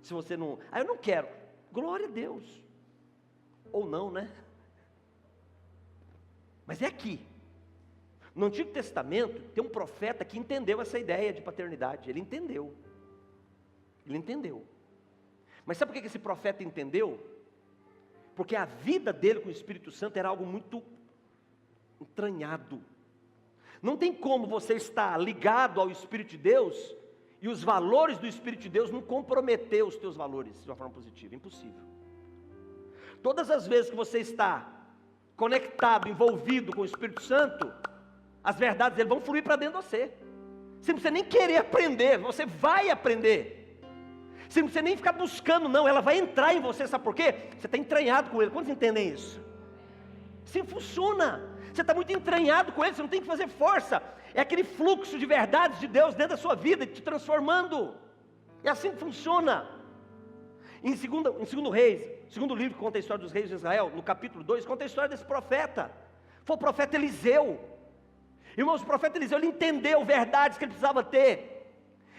Se você não... eu não quero. Glória a Deus. Ou não, né? Mas é aqui. No Antigo Testamento, tem um profeta que entendeu essa ideia de paternidade. Ele entendeu. Ele entendeu. Mas sabe por que esse profeta entendeu? Porque a vida dele com o Espírito Santo era algo muito entranhado. Não tem como você estar ligado ao Espírito de Deus e os valores do Espírito de Deus não comprometer os teus valores de uma forma positiva. Impossível. Todas as vezes que você está conectado, envolvido com o Espírito Santo, as verdades dele vão fluir para dentro de você. Você não precisa nem querer aprender, você vai aprender. Você não precisa nem ficar buscando, não, ela vai entrar em você, sabe por quê? Você está entranhado com ele. Quantos entendem isso? Assim funciona. Você está muito entranhado com ele, você não tem que fazer força. É aquele fluxo de verdades de Deus dentro da sua vida, te transformando. É assim que funciona. Em segundo Reis, segundo livro que conta a história dos reis de Israel, no capítulo 2, conta a história desse profeta. Foi o profeta Eliseu. Irmãos, o profeta Eliseu, ele entendeu verdades que ele precisava ter.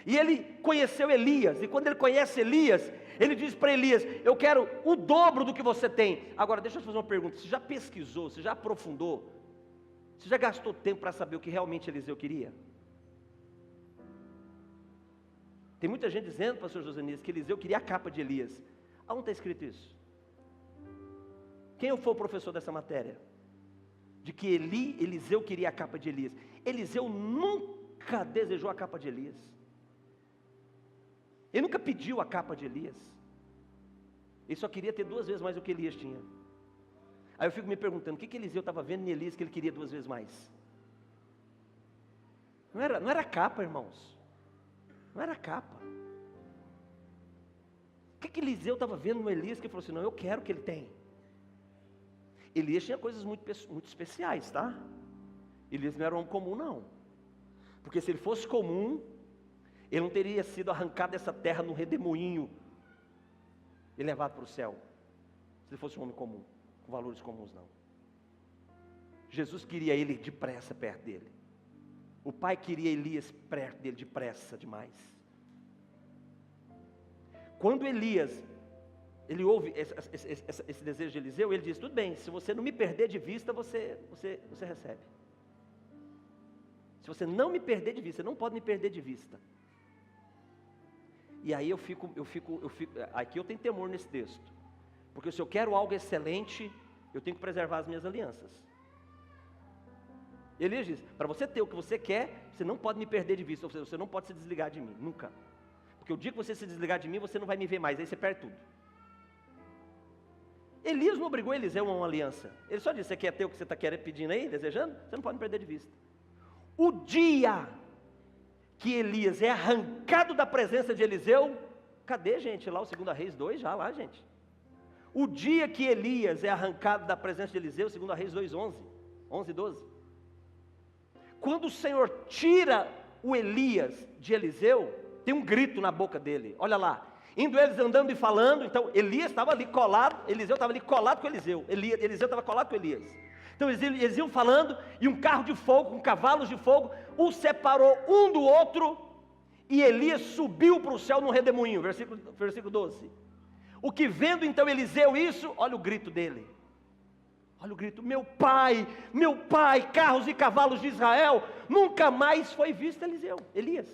E ele conheceu Elias, e quando ele conhece Elias, ele diz para Elias, eu quero o dobro do que você tem. Agora, deixa eu te fazer uma pergunta, você já pesquisou, você já aprofundou, você já gastou tempo para saber o que realmente Eliseu queria? Tem muita gente dizendo, pastor Josanias, que Eliseu queria a capa de Elias. Aonde está escrito isso? Quem foi o professor dessa matéria? De que Eliseu queria a capa de Elias. Eliseu nunca desejou a capa de Elias. Ele nunca pediu a capa de Elias. Ele só queria ter 2 vezes mais do que Elias tinha. Aí eu fico me perguntando, o que Eliseu estava vendo em Elias que ele queria 2 vezes mais? Não era capa, irmãos. Não era capa. O que Eliseu estava vendo no Elias que ele falou assim, não, eu quero o que ele tem. Elias tinha coisas muito especiais, tá? Elias não era um homem comum, não. Porque se ele fosse comum, ele não teria sido arrancado dessa terra num redemoinho e levado para o céu. Se ele fosse um homem comum, com valores comuns, não. Jesus queria ele depressa perto dele. O pai queria Elias perto dele depressa demais. Quando Elias, ele ouve esse desejo de Eliseu, ele diz, tudo bem, se você não me perder de vista, você recebe. Se você não me perder de vista, você não pode me perder de vista. E aí eu fico, aqui eu tenho temor nesse texto, porque se eu quero algo excelente, eu tenho que preservar as minhas alianças. Elias diz, para você ter o que você quer, você não pode me perder de vista, ou seja, você não pode se desligar de mim, nunca. Porque o dia que você se desligar de mim, você não vai me ver mais, aí você perde tudo. Elias não obrigou Eliseu a uma aliança, ele só disse, você quer ter o que você está querendo, pedindo aí, desejando? Você não pode me perder de vista. O dia que Elias é arrancado da presença de Eliseu, cadê, gente, lá o 2 Reis 2, já lá, gente. O dia que Elias é arrancado da presença de Eliseu, segundo a Reis 2:11, 11 e 12. Quando o Senhor tira o Elias de Eliseu, tem um grito na boca dele, olha lá. Indo eles andando e falando, então Elias estava ali colado, Eliseu estava ali colado com Eliseu, Eliseu estava colado com Elias. Então eles iam falando, e um carro de fogo, com cavalos de fogo, os separou um do outro, e Elias subiu para o céu num redemoinho, versículo 12. O que vendo então Eliseu isso, olha o grito dele. Olha o grito, meu pai, carros e cavalos de Israel, nunca mais foi visto Elias.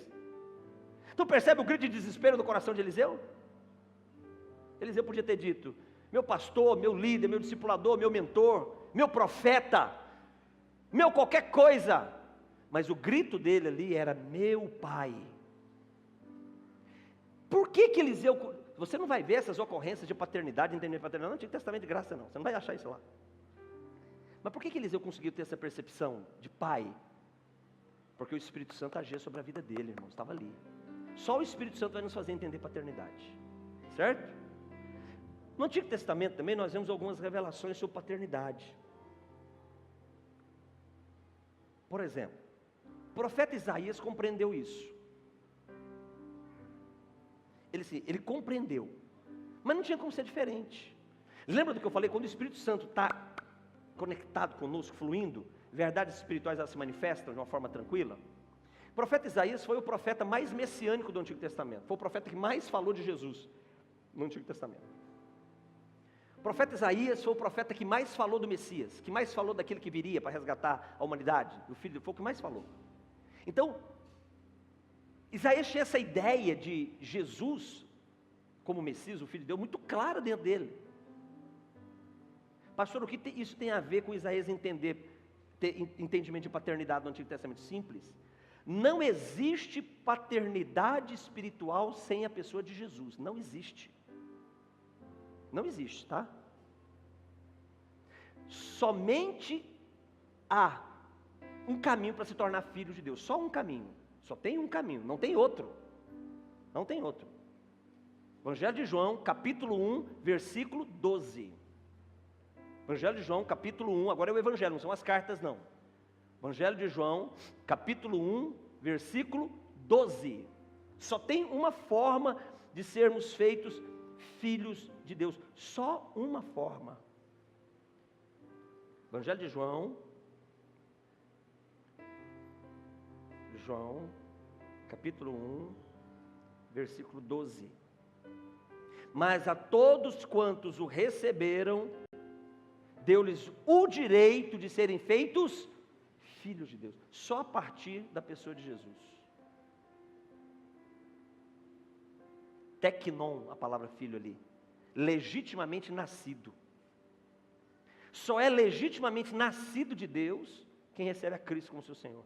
Então percebe o grito de desespero no coração de Eliseu? Eliseu podia ter dito, meu pastor, meu líder, meu discipulador, meu mentor, meu profeta, meu qualquer coisa. Mas o grito dele ali era, meu pai. Por que Eliseu, você não vai ver essas ocorrências de paternidade, entendimento de paternidade, no Antigo Testamento de graça não, você não vai achar isso lá. Mas por que Eliseu conseguiu ter essa percepção de pai? Porque o Espírito Santo agia sobre a vida dele, irmão, estava ali. Só o Espírito Santo vai nos fazer entender paternidade, certo? No Antigo Testamento também nós vemos algumas revelações sobre paternidade. Por exemplo, o profeta Isaías compreendeu isso. Ele compreendeu, mas não tinha como ser diferente. Lembra do que eu falei? Quando o Espírito Santo está conectado conosco, fluindo, verdades espirituais elas se manifestam de uma forma tranquila. O profeta Isaías foi o profeta mais messiânico do Antigo Testamento, foi o profeta que mais falou de Jesus no Antigo Testamento. O profeta Isaías foi o profeta que mais falou do Messias, que mais falou daquele que viria para resgatar a humanidade, do Filho, foi o que mais falou. Então, Isaías tinha essa ideia de Jesus como Messias, o Filho de Deus, muito clara dentro dele. Pastor, o que isso tem a ver com Isaías ter entendimento de paternidade no Antigo Testamento? Simples. Não existe paternidade espiritual sem a pessoa de Jesus. Não existe. Não existe, tá? Somente há um caminho para se tornar filho de Deus. Só um caminho. Só tem um caminho, não tem outro. Não tem outro. Evangelho de João, capítulo 1, versículo 12. Evangelho de João, capítulo 1, agora é o Evangelho, não são as cartas não. Evangelho de João, capítulo 1, versículo 12. Só tem uma forma de sermos feitos filhos de Deus. Só uma forma. Evangelho de João, capítulo 1, versículo 12. Mas a todos quantos o receberam, deu-lhes o direito de serem feitos filhos de Deus. Só a partir da pessoa de Jesus. Teknon, a palavra filho ali. Legitimamente nascido. Só é legitimamente nascido de Deus quem recebe a Cristo como seu Senhor.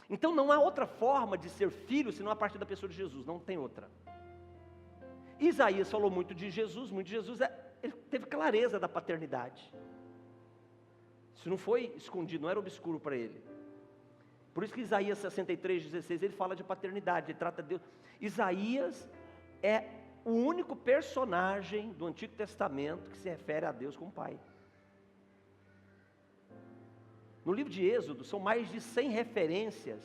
Então não há outra forma de ser filho senão a partir da pessoa de Jesus, não tem outra. Isaías falou muito de Jesus, ele teve clareza da paternidade. Isso não foi escondido, não era obscuro para ele. Por isso que Isaías 63:16, ele fala de paternidade, ele trata de Deus. Isaías é o único personagem do Antigo Testamento que se refere a Deus como Pai. No livro de Êxodo, são mais de 100 referências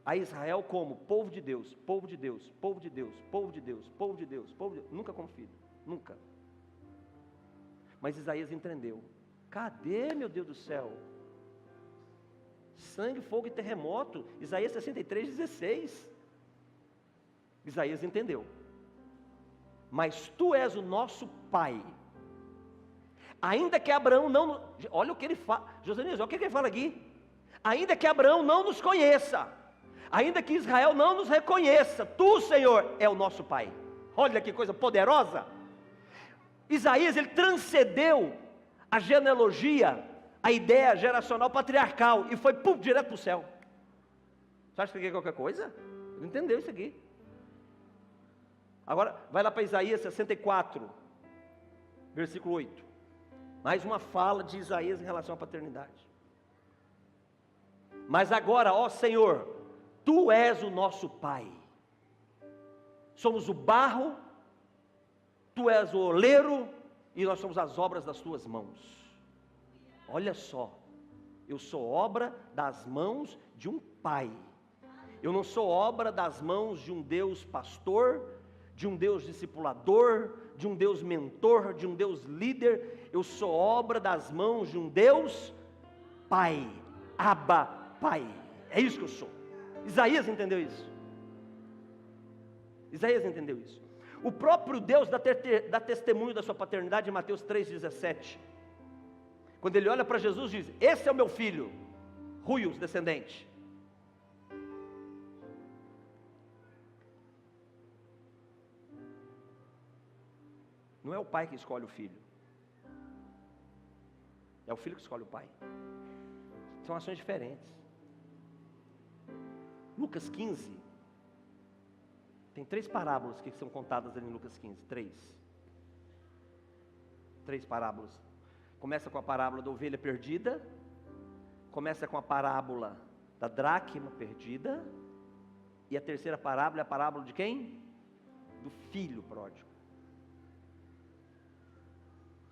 a Israel como povo de Deus, povo de Deus, povo de Deus, povo de Deus, povo de Deus, povo de Deus. Nunca como filho, nunca. Mas Isaías entendeu. Cadê, meu Deus do céu? Sangue, fogo e terremoto. Isaías 63:16. Isaías entendeu. Mas tu és o nosso Pai. Ainda que Abraão não... Olha o que ele fala. Josanias, olha o que ele fala aqui. Ainda que Abraão não nos conheça, ainda que Israel não nos reconheça, tu, Senhor, é o nosso Pai. Olha que coisa poderosa. Isaías, ele transcendeu a genealogia, a ideia geracional patriarcal, e foi direto para o céu. Você acha que aqui é qualquer coisa? Ele entendeu isso aqui. Agora, vai lá para Isaías 64, versículo 8. Mais uma fala de Isaías em relação à paternidade. Mas agora, ó Senhor, Tu és o nosso Pai. Somos o barro Tu és o oleiro e nós somos as obras das tuas mãos. Olha só, eu sou obra das mãos de um pai. Eu não sou obra das mãos de um Deus pastor, de um Deus discipulador, de um Deus mentor, de um Deus líder. Eu sou obra das mãos de um Deus Pai, Abba, Pai. É isso que eu sou. Isaías entendeu isso. Isaías entendeu isso. O próprio Deus dá testemunho da sua paternidade em Mateus 3,17. Quando ele olha para Jesus diz: esse é o meu filho, Ruios, descendente. Não é o pai que escolhe o filho, é o filho que escolhe o pai. São ações diferentes. Lucas 15, tem 3 parábolas que são contadas ali em Lucas 15, 3 parábolas. Começa com a parábola da ovelha perdida, começa com a parábola da dracma perdida, e a terceira parábola é a parábola de quem? Do filho pródigo.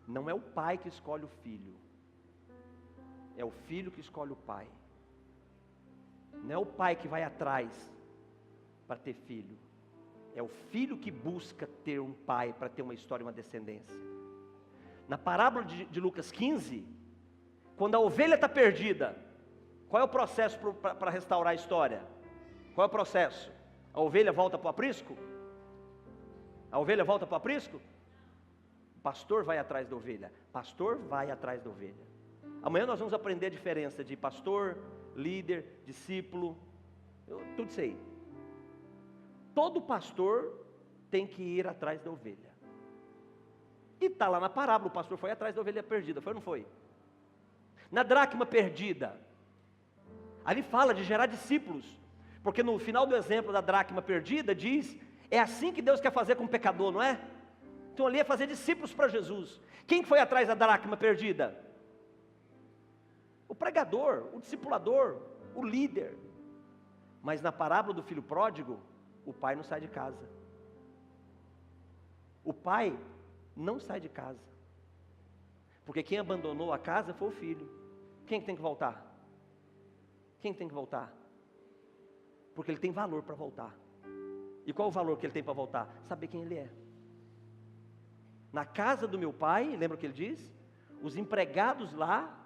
Não é o pai que escolhe o filho, é o filho que escolhe o pai. Não é o pai que vai atrás para ter filho, é o filho que busca ter um pai para ter uma história e uma descendência. Na parábola de Lucas 15, quando a ovelha está perdida, qual é o processo para restaurar a história? Qual é o processo? A ovelha volta para o aprisco? A ovelha volta para o aprisco? O pastor vai atrás da ovelha. Pastor vai atrás da ovelha. Amanhã nós vamos aprender a diferença de pastor, líder, discípulo, tudo isso aí. Todo pastor tem que ir atrás da ovelha. E está lá na parábola, o pastor foi atrás da ovelha perdida, foi ou não foi? Na dracma perdida, ali fala de gerar discípulos, porque no final do exemplo da dracma perdida diz, é assim que Deus quer fazer com o pecador, não é? Então ali é fazer discípulos para Jesus. Quem foi atrás da dracma perdida? O pregador, o discipulador, o líder. Mas na parábola do filho pródigo, o pai não sai de casa. O pai não sai de casa, porque quem abandonou a casa foi o filho. Quem tem que voltar? Quem tem que voltar? Porque ele tem valor para voltar. E qual o valor que ele tem para voltar? Saber quem ele é. Na casa do meu pai, lembra o que ele diz? Os empregados lá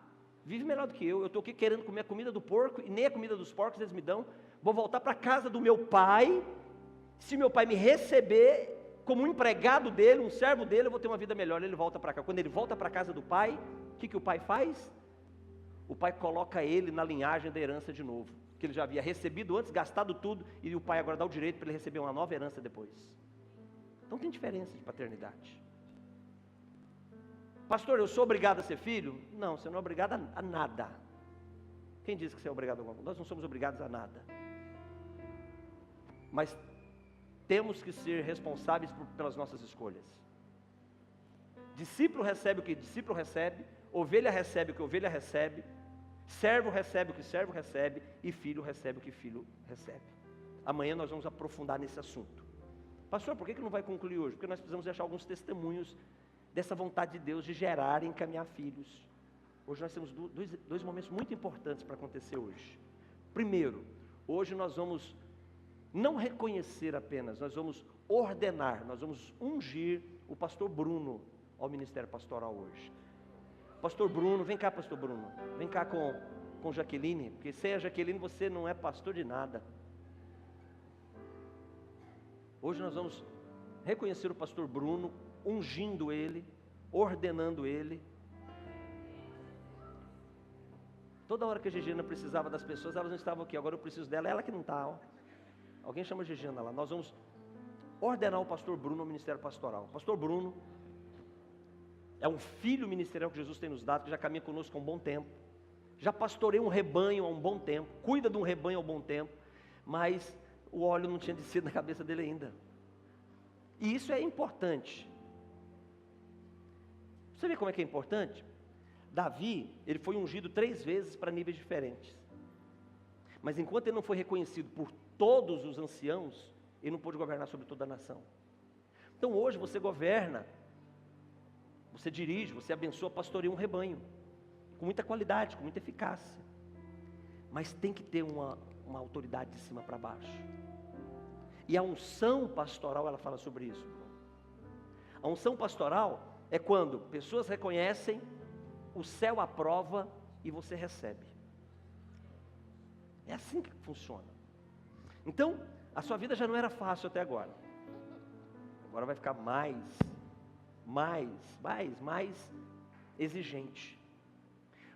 vivem melhor do que eu estou aqui querendo comer a comida do porco, e nem a comida dos porcos eles me dão. Vou voltar para a casa do meu pai. Se meu pai me receber como um empregado dele, um servo dele, eu vou ter uma vida melhor. Ele volta para cá. Quando ele volta para a casa do pai, o que o pai faz? O pai coloca ele na linhagem da herança de novo, que ele já havia recebido antes, gastado tudo, e o pai agora dá o direito para ele receber uma nova herança depois. Então tem diferença de paternidade. Pastor, eu sou obrigado a ser filho? Não, você não é obrigado a nada. Quem disse que você é obrigado a alguma coisa? Nós não somos obrigados a nada. Mas temos que ser responsáveis pelas nossas escolhas. Discípulo recebe o que discípulo recebe, ovelha recebe o que ovelha recebe, servo recebe o que servo recebe, e filho recebe o que filho recebe. Amanhã nós vamos aprofundar nesse assunto. Pastor, por que não vai concluir hoje? Porque nós precisamos deixar alguns testemunhos dessa vontade de Deus de gerar e encaminhar filhos. Hoje nós temos dois momentos muito importantes para acontecer hoje. Primeiro, hoje nós vamos não reconhecer apenas, nós vamos ordenar, nós vamos ungir o pastor Bruno ao ministério pastoral hoje. Pastor Bruno, vem cá, pastor Bruno, vem cá com Jaqueline, porque sem a Jaqueline você não é pastor de nada. Hoje nós vamos reconhecer o pastor Bruno, ungindo ele, ordenando ele. Toda hora que a Gigiana precisava das pessoas, elas não estavam aqui, agora eu preciso dela, ela que não está. Alguém chama a Gigiana lá. Nós vamos ordenar o pastor Bruno ao ministério pastoral. O pastor Bruno é um filho ministerial que Jesus tem nos dado, que já caminha conosco há um bom tempo. Já pastoreia um rebanho há um bom tempo, cuida de um rebanho há um bom tempo, mas o óleo não tinha descido na cabeça dele ainda. E isso é importante. Você vê como é que é importante? Davi, ele foi ungido 3 vezes para níveis diferentes. Mas enquanto ele não foi reconhecido por todos os anciãos, ele não pôde governar sobre toda a nação. Então hoje você governa, você dirige, você abençoa, pastoreia um rebanho, com muita qualidade, com muita eficácia. Mas tem que ter uma autoridade de cima para baixo. E a unção pastoral, ela fala sobre isso. A unção pastoral é quando pessoas reconhecem, o céu aprova e você recebe. É assim que funciona. Então, a sua vida já não era fácil até agora. Agora vai ficar mais exigente.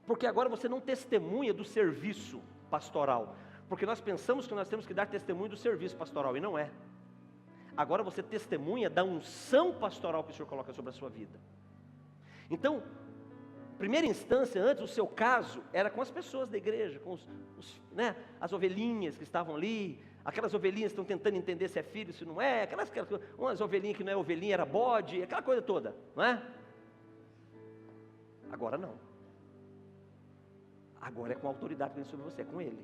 Porque agora você não testemunha do serviço pastoral. Porque nós pensamos que nós temos que dar testemunho do serviço pastoral, e não é. Agora você testemunha da unção pastoral que o Senhor coloca sobre a sua vida. Então, primeira instância, antes, o seu caso era com as pessoas da igreja, com as ovelhinhas que estavam ali, aquelas ovelhinhas que estão tentando entender se é filho, se não é, umas ovelhinhas que não é ovelhinha, era bode, aquela coisa toda, não é? Agora não. Agora é com a autoridade que vem sobre você, é com Ele.